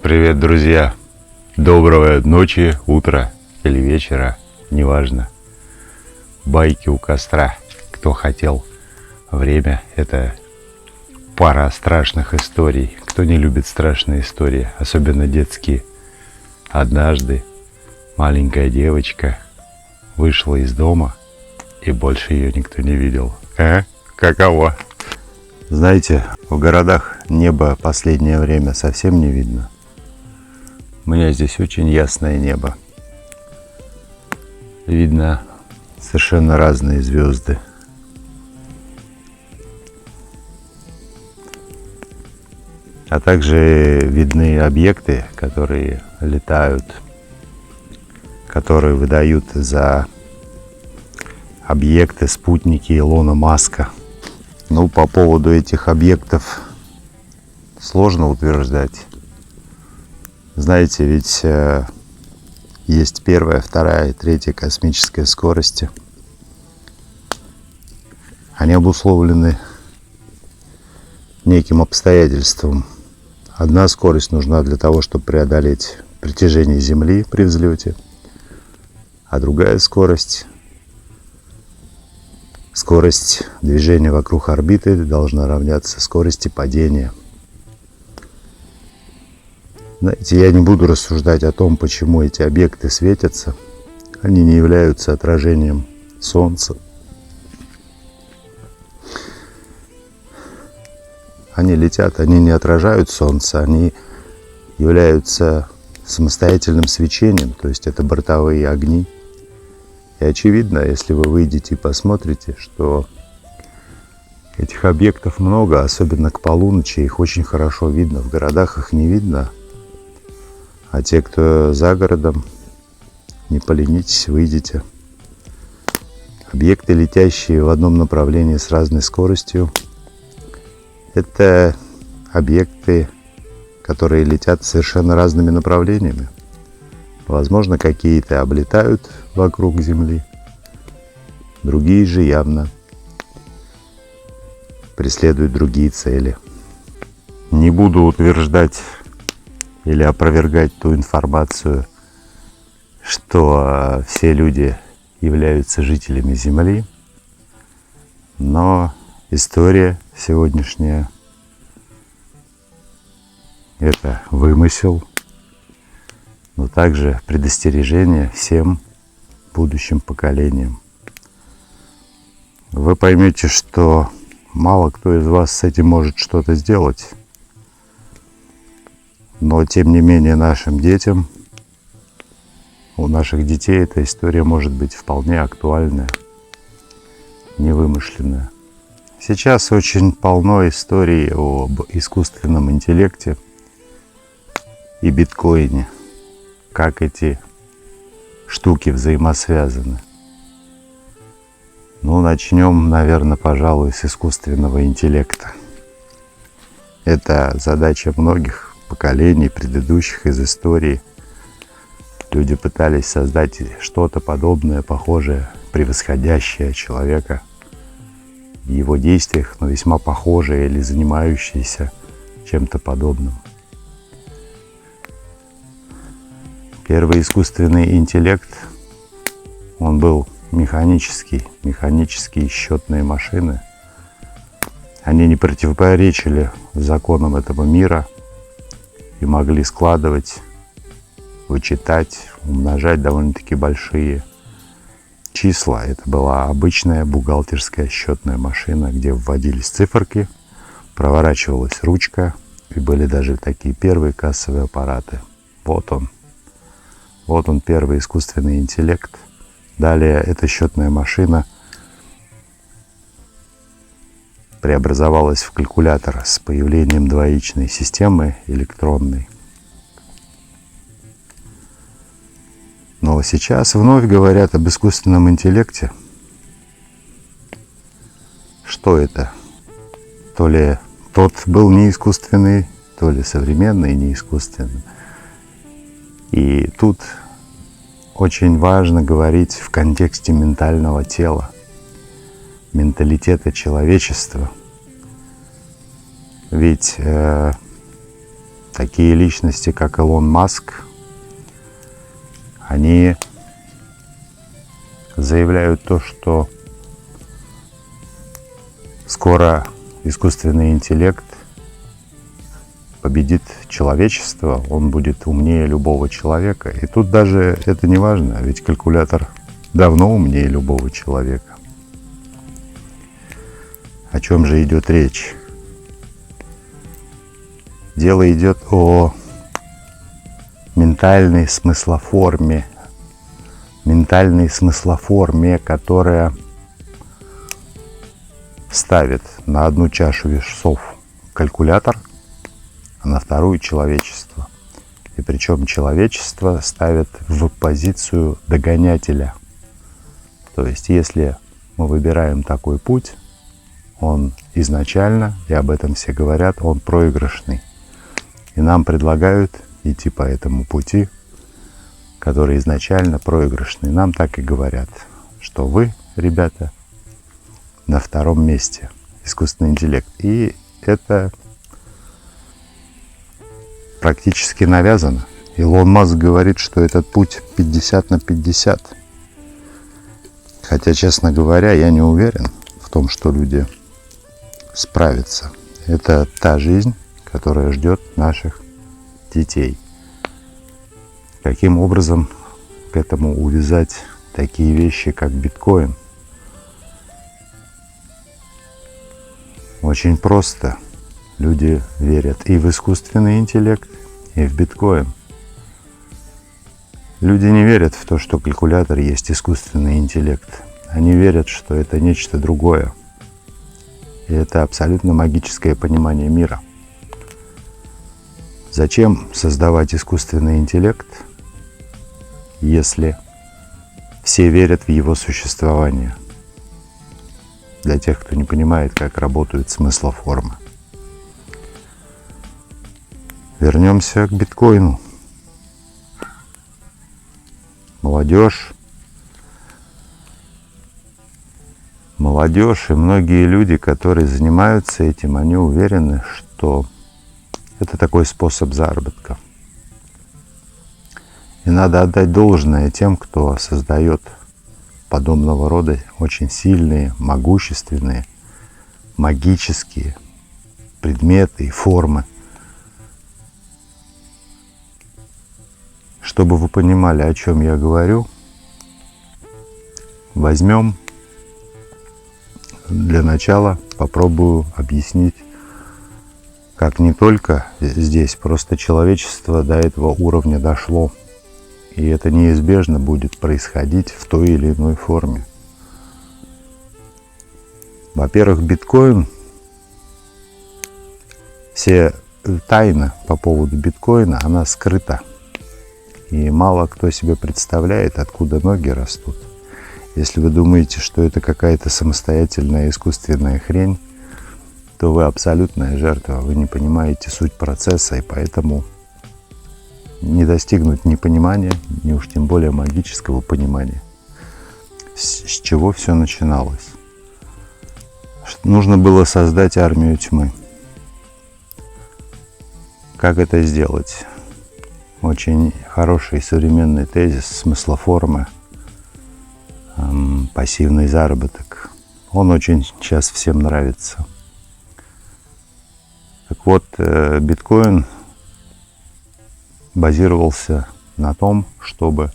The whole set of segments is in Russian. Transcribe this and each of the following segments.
Привет, друзья! Доброй ночи, утра или вечера, неважно. Байки у костра. Кто хотел. Время — это пара страшных историй. Кто не любит страшные истории, особенно детские. Однажды маленькая девочка вышла из дома, и больше ее никто не видел. Каково? Знаете, в городах небо последнее время совсем не видно. У меня здесь очень ясное небо. Видно совершенно разные звезды. А также видны объекты, которые летают, которые выдают за объекты, спутники Илона Маска. Ну, по поводу этих объектов сложно утверждать. Знаете, ведь есть первая, вторая и третья космическая скорости. Они обусловлены неким обстоятельством. Одна скорость нужна для того, чтобы преодолеть притяжение Земли при взлете, а другая скорость движения вокруг орбиты должна равняться скорости падения. Знаете, я не буду рассуждать о том, почему эти объекты светятся. Они не являются отражением Солнца. Они летят, они не отражают Солнце, они являются самостоятельным свечением, то есть это бортовые огни. И очевидно, если вы выйдете и посмотрите, что этих объектов много, особенно к полуночи, их очень хорошо видно. В городах их не видно. А те, кто за городом, не поленитесь, выйдите. Объекты, летящие в одном направлении с разной скоростью, это объекты, которые летят совершенно разными направлениями. Возможно, какие-то облетают вокруг Земли, другие же явно преследуют другие цели. Не буду утверждать или опровергать ту информацию, что все люди являются жителями Земли, но история сегодняшняя — это вымысел, но также предостережение всем будущим поколениям. Вы поймете, что мало кто из вас с этим может что-то сделать. Но, тем не менее, нашим детям, у наших детей эта история может быть вполне актуальная, невымышленная. Сейчас очень полно историй об искусственном интеллекте и биткоине, как эти штуки взаимосвязаны. Ну, начнем, наверное, пожалуй, с искусственного интеллекта. Это задача многих поколений предыдущих из истории. Люди пытались создать что-то подобное, похожее, превосходящее человека в его действиях, но весьма похожее или занимающееся чем-то подобным. Первый искусственный интеллект, он был механические счетные машины. Они не противоречили законам этого мира и могли складывать, вычитать, умножать довольно-таки большие числа. Это была обычная бухгалтерская счетная машина, где вводились циферки, проворачивалась ручка, и были даже такие первые кассовые аппараты. Вот он первый искусственный интеллект. Далее эта счетная машина преобразовалась в калькулятор с появлением двоичной системы электронной. Но сейчас вновь говорят об искусственном интеллекте. Что это? То ли тот был не искусственный, то ли современный не искусственный. И тут очень важно говорить в контексте ментального тела, менталитета человечества. Ведь Такие личности, как Илон Маск, они заявляют то, что скоро искусственный интеллект победит человечество, он будет умнее любого человека. И тут даже это не важно, ведь калькулятор давно умнее любого человека. О чем же идет речь? Дело идет о ментальной смыслоформе, которая ставит на одну чашу весов калькулятор, а на вторую человечество. И причем человечество ставит в позицию догонятеля. То есть, если мы выбираем такой путь, он изначально, и об этом все говорят, он проигрышный. И нам предлагают идти по этому пути, который изначально проигрышный. Нам так и говорят, что вы, ребята, на втором месте, искусственный интеллект. И это практически навязано. Илон Маск говорит, что этот путь 50/50. Хотя, честно говоря, я не уверен в том, что люди справятся. Это та жизнь, которая ждет наших детей. Каким образом к этому увязать такие вещи, как биткоин? Очень просто. Люди верят и в искусственный интеллект, и в биткоин. Люди не верят в то, что калькулятор есть искусственный интеллект. Они верят, что это нечто другое. И это абсолютно магическое понимание мира. Зачем создавать искусственный интеллект, если все верят в его существование? Для тех, кто не понимает, как работают смыслоформы. Вернемся к биткоину. Молодежь и многие люди, которые занимаются этим, они уверены, что это такой способ заработка. И надо отдать должное тем, кто создает подобного рода очень сильные, могущественные, магические предметы и формы. Чтобы вы понимали, о чем я говорю, возьмем для начала, попробую объяснить, как не только здесь, просто человечество до этого уровня дошло. И это неизбежно будет происходить в той или иной форме. Во-первых, биткоин, все тайна по поводу биткоина, она скрыта. И мало кто себе представляет, откуда ноги растут. Если вы думаете, что это какая-то самостоятельная искусственная хрень, то вы абсолютная жертва. Вы не понимаете суть процесса, и поэтому не достигнуть ни понимания, ни уж тем более магического понимания. С чего все начиналось? Нужно было создать армию тьмы. Как это сделать? Очень хороший современный тезис, смыслоформы, пассивный заработок. Он очень сейчас всем нравится. Так вот, биткоин базировался на том, чтобы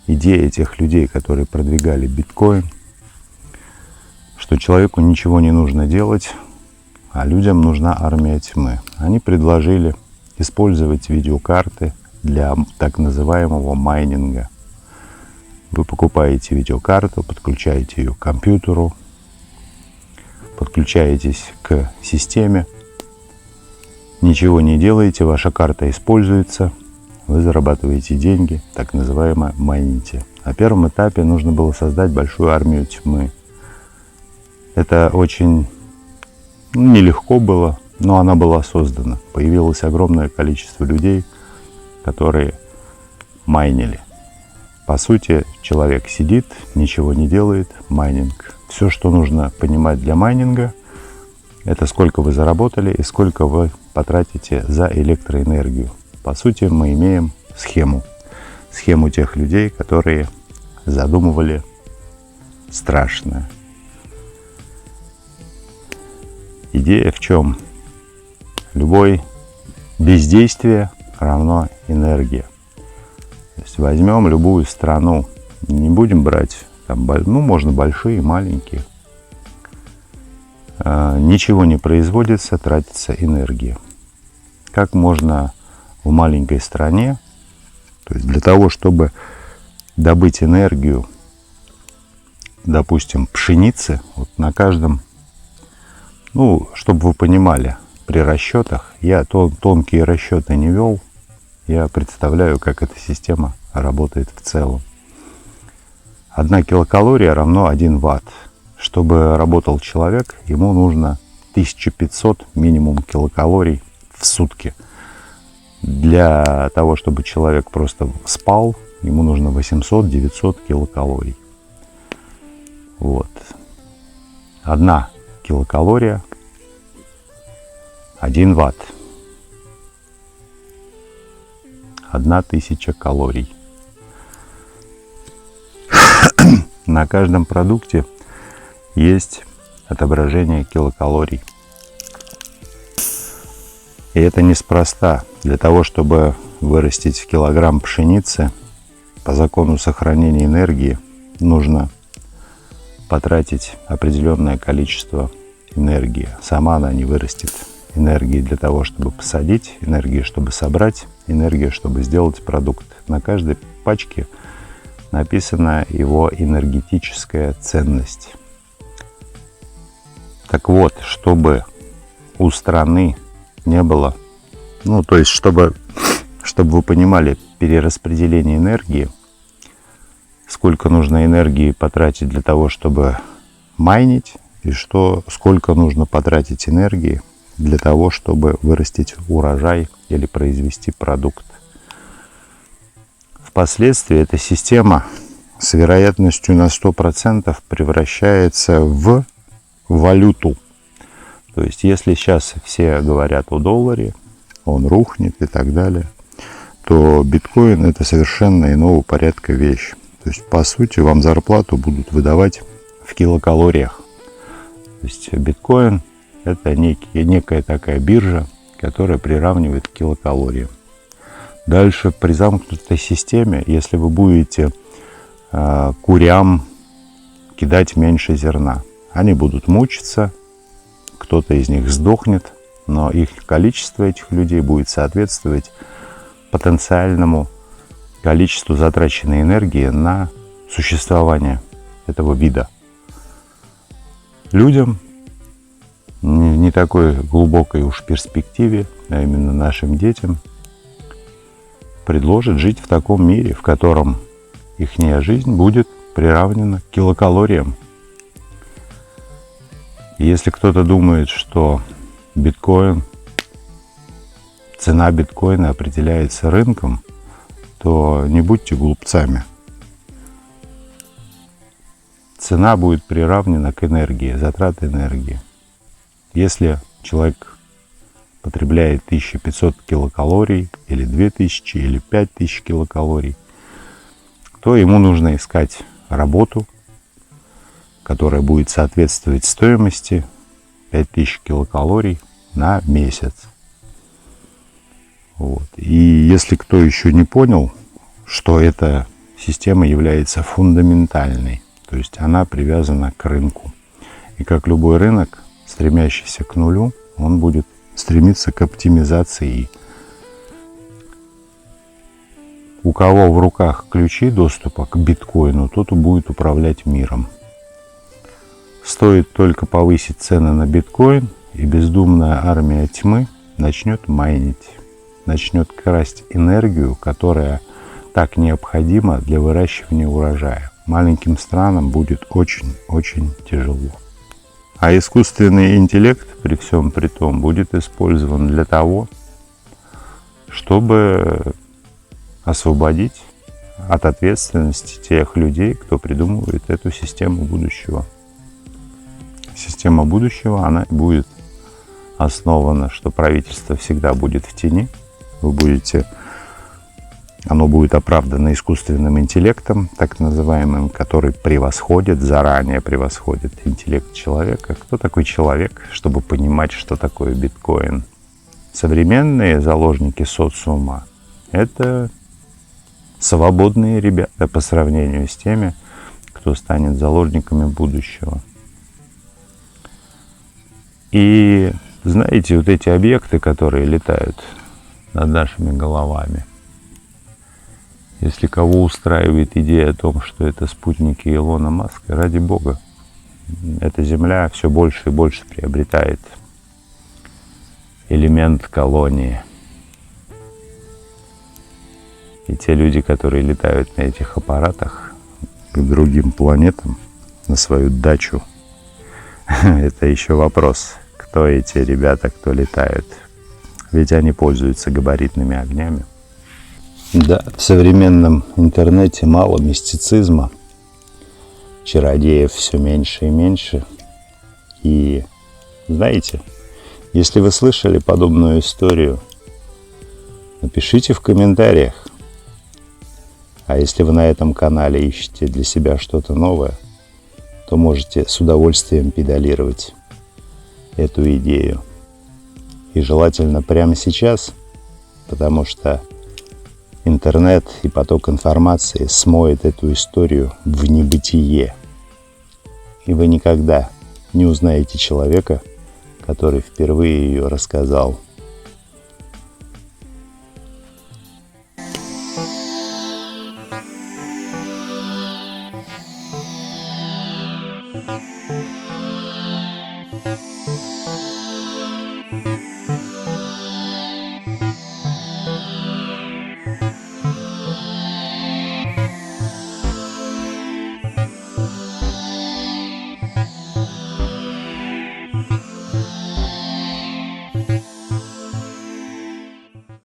идея этих людей, которые продвигали биткоин, что человеку ничего не нужно делать, а людям нужна армия тьмы. Они предложили использовать видеокарты для так называемого майнинга. Вы покупаете видеокарту, подключаете ее к компьютеру, подключаетесь к системе, ничего не делаете, ваша карта используется, вы зарабатываете деньги, так называемое майните. На первом этапе нужно было создать большую армию тьмы. Это очень нелегко было, но она была создана. Появилось огромное количество людей, которые майнили. По сути, человек сидит, ничего не делает, майнинг. Все, что нужно понимать для майнинга, это сколько вы заработали и сколько вы потратите за электроэнергию. По сути, мы имеем схему тех людей, которые задумывали страшное. Идея в чем? Любое бездействие равно энергия. То есть возьмем любую страну, не будем брать, там, ну, можно большие, маленькие. Ничего не производится, тратится энергия. Как можно в маленькой стране, то есть для того, чтобы добыть энергию, допустим, пшеницы, вот на каждом, ну, чтобы вы понимали, при расчетах, я тонкие расчеты не вел, я представляю, как эта система работает в целом. 1 килокалория равно 1 ватт. Чтобы работал человек, ему нужно 1500 минимум килокалорий в сутки. Для того, чтобы человек просто спал, ему нужно 800-900 килокалорий. Вот. 1 килокалория, 1 ватт. 1000 калорий. На каждом продукте есть отображение килокалорий. И это неспроста. Для того, чтобы вырастить килограмм пшеницы, по закону сохранения энергии нужно потратить определенное количество энергии. Сама она не вырастет. Энергии для того, чтобы посадить, энергии, чтобы собрать, энергия, чтобы сделать продукт. На каждой пачке написана его энергетическая ценность. Так вот, чтобы у страны не было, ну, то есть, чтобы вы понимали перераспределение энергии, сколько нужно энергии потратить для того, чтобы майнить, и сколько нужно потратить энергии для того, чтобы вырастить урожай или произвести продукт. Впоследствии эта система с вероятностью на 100% превращается в валюту. То есть, если сейчас все говорят о долларе, он рухнет и так далее, то биткоин — это совершенно иного порядка вещь. То есть, по сути, вам зарплату будут выдавать в килокалориях. То есть, биткоин — это некая такая биржа, которая приравнивает к килокалориям. Дальше при замкнутой системе, если вы будете курям кидать меньше зерна, они будут мучиться, кто-то из них сдохнет, но их количество, этих людей, будет соответствовать потенциальному количеству затраченной энергии на существование этого вида. Людям в не такой глубокой уж перспективе, а именно нашим детям, предложат жить в таком мире, в котором ихняя жизнь будет приравнена к килокалориям. И если кто-то думает, что цена биткоина определяется рынком, то не будьте глупцами. Цена будет приравнена к энергии, затраты энергии. Если человек потребляет 1500 килокалорий, или 2000, или 5000 килокалорий, то ему нужно искать работу, которая будет соответствовать стоимости 5000 килокалорий на месяц. Вот. И если кто еще не понял, что эта система является фундаментальной, то есть она привязана к рынку. И как любой рынок, стремящийся к нулю, он будет стремиться к оптимизации. У кого в руках ключи доступа к биткоину, тот и будет управлять миром. Стоит только повысить цены на биткоин, и бездумная армия тьмы начнет майнить, начнет красть энергию, которая так необходима для выращивания урожая. Маленьким странам будет очень-очень тяжело. А искусственный интеллект при всем при том будет использован для того, чтобы освободить от ответственности тех людей, кто придумывает эту систему будущего. Система будущего, она будет основано, что правительство всегда будет в тени. Оно будет оправдано искусственным интеллектом, так называемым, который заранее превосходит интеллект человека. Кто такой человек, чтобы понимать, что такое биткоин? Современные заложники социума — это свободные ребята по сравнению с теми, кто станет заложниками будущего. И знаете, вот эти объекты, которые летают над нашими головами, если кого устраивает идея о том, что это спутники Илона Маска, ради бога, эта Земля все больше и больше приобретает элемент колонии. И те люди, которые летают на этих аппаратах к другим планетам, на свою дачу, это еще вопрос, кто эти ребята, кто летают. Ведь они пользуются габаритными огнями. Да, в современном интернете мало мистицизма. Чародеев все меньше и меньше. И знаете, если вы слышали подобную историю, напишите в комментариях. А если вы на этом канале ищете для себя что-то новое, то можете с удовольствием педалировать эту идею. И желательно прямо сейчас, потому что интернет и поток информации смоет эту историю в небытие. И вы никогда не узнаете человека, который впервые ее рассказал.